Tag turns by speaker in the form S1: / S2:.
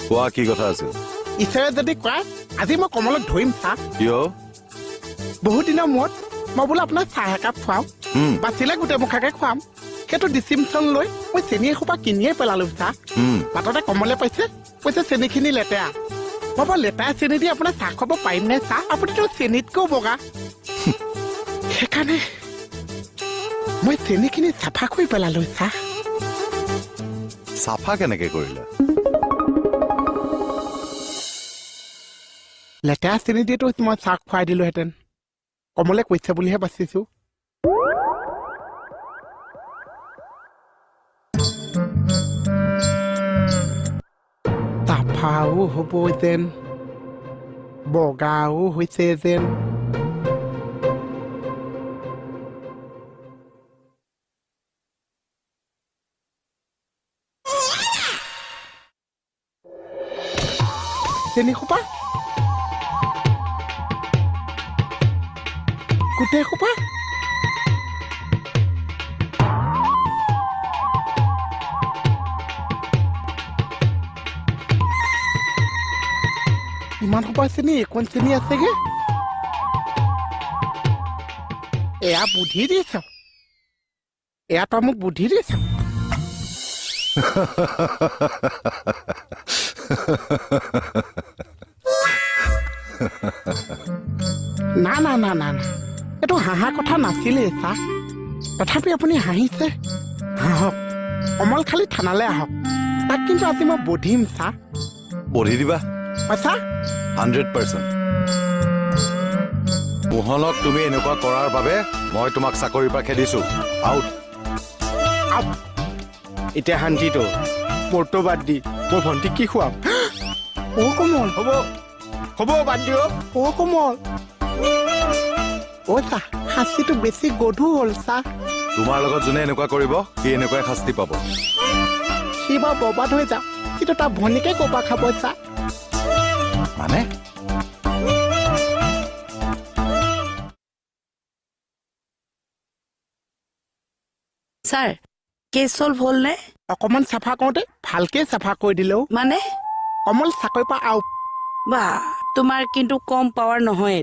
S1: কোৱা কি কথা আছে?
S2: ঈশ্বৰে যদি কয় আজি মই কমলক ধৰিম চাহ।
S1: কিয়?
S2: বহুত দিনৰ মূৰত মই বোলো আপোনাক চাহ একাপ খুৱাম, বাচিলে গোটেই মুখাকে খুৱাম। সেইটো ডিচিমচন লৈ মই চেনি এসোপা কিনিয়ে পেলালো চাহ। বাটতে কমলে পাইছে, কৈছে চেনিখিনি লেতেৰা। মই বৰ লেতেৰা চেনি দি আপোনাক চাহ খুৱাব পাৰিম নে চাহ? আপুনিতো চেনিতকৈও বগা। সেইকাৰণে মই চেনিখিনি চাফা কৰি পেলালো চাহ।
S1: চাফা কেনেকে কৰিলা?
S2: লেতেৰা চেনি দিয়েতো মই চাহ খুৱাই দিলোহেঁতেন। কমলে কৈছে বুলিহে বাচিছো। চাফাও হ'ব যেন, বগাও হৈছে যেন। চেনি সোপা গোটেই সোপা ইমান সোপা চেনি একণ চেনি আছেগে। এয়া বুদ্ধি দিছ, এয়া তই মোক বুদ্ধি দিছ। না না না না না, এইটো হাঁহা কথা নাছিলেই চা। তথাপি আপুনি হাঁহিছে, হাঁহক। কমল খালি থানালৈ আহক, তাক কিন্তু আজি মই বধিম চা।
S1: বধি দিবা?
S2: আচ্ছা
S1: 100%। মোহনক তুমি এনেকুৱা কৰাৰ বাবে মই তোমাক চাকৰিৰ পৰা খেদিছো। আউট।
S3: এতিয়া শান্তিটো মোৰটো বাদ দি মোৰ ভণ্টিক কি খুৱাম?
S2: অ কমল,
S3: হ'ব হ'ব বাদ দিও।
S2: অ কমল, অ চা শাস্তিটো বেছি গধুৰ হ'ল চা।
S1: তোমাৰ লগত যোনে এনেকুৱা কৰিব সি এনেকুৱাই শাস্তি পাব।
S2: সি বাৰু বৰবাদ হৈ যাওক, কিন্তু তাৰ ভনীকে ক'ৰপৰা খাব চা।
S1: মানে
S4: ছাৰ কেছ চল্ভ হ'ল নে?
S2: অকমান চাফা কৰোঁতে ভালকে চাফা কৰি দিলেও
S4: মানে
S2: কমল চাকৰিৰ পৰা আউট।
S4: বা তোমাৰ কিন্তু কম পাৱাৰ নহয়।